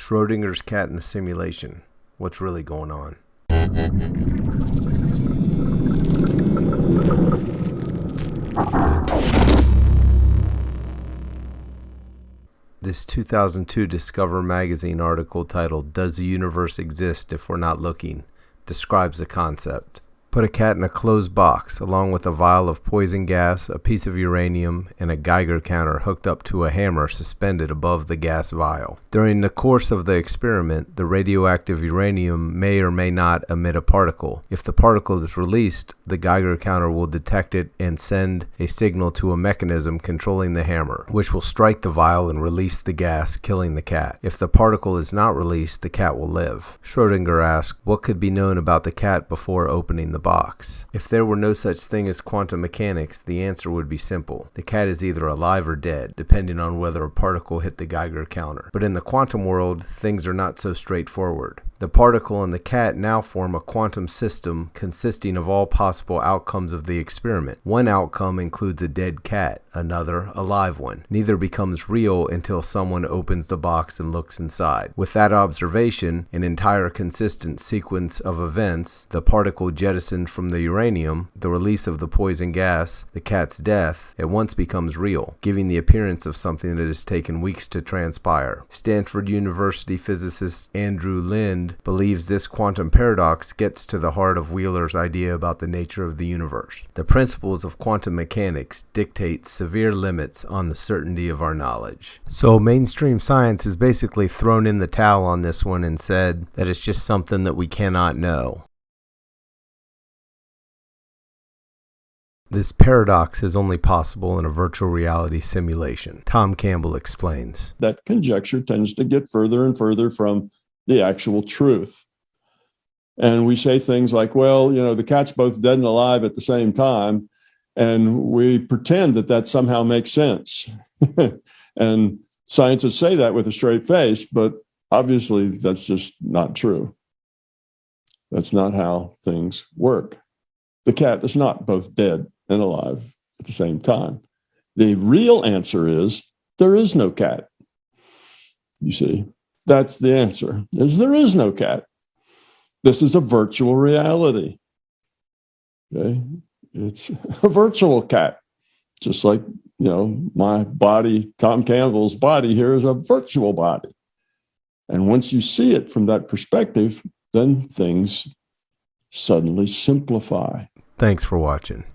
Schrodinger's cat in the simulation. What's really going on? This 2002 Discover magazine article titled "Does the Universe Exist If We're Not Looking?" describes the concept. Put a cat in a closed box, along with a vial of poison gas, a piece of uranium, and a Geiger counter hooked up to a hammer suspended above the gas vial. During the course of the experiment, the radioactive uranium may or may not emit a particle. If the particle is released, the Geiger counter will detect it and send a signal to a mechanism controlling the hammer, which will strike the vial and release the gas, killing the cat. If the particle is not released, the cat will live. Schrodinger asked, what could be known about the cat before opening the box? If there were no such thing as quantum mechanics, the answer would be simple. The cat is either alive or dead, depending on whether a particle hit the Geiger counter. But in the quantum world, things are not so straightforward. The particle and the cat now form a quantum system consisting of all possible outcomes of the experiment. One outcome includes a dead cat, another a live one. Neither becomes real until someone opens the box and looks inside. With that observation, an entire consistent sequence of events, the particle jettisoned from the uranium, the release of the poison gas, the cat's death, at once becomes real, giving the appearance of something that has taken weeks to transpire. Stanford University physicist Andrew Lind believes this quantum paradox gets to the heart of Wheeler's idea about the nature of the universe. The principles of quantum mechanics dictate severe limits on the certainty of our knowledge. So mainstream science has basically thrown in the towel on this one and said that it's just something that we cannot know. This paradox is only possible in a virtual reality simulation. Tom Campbell explains. That conjecture tends to get further and further from the actual truth. And we say things like, well, the cat's both dead and alive at the same time. And we pretend that that somehow makes sense. And scientists say that with a straight face, but obviously that's just not true. That's not how things work. The cat is not both dead and alive at the same time. The real answer is there is no cat. You see, that's the answer, is there is no cat. This is a virtual reality. Okay? It's a virtual cat, just like, my body, Tom Campbell's body here is a virtual body. And once you see it from that perspective, then things suddenly simplify. Thanks for watching.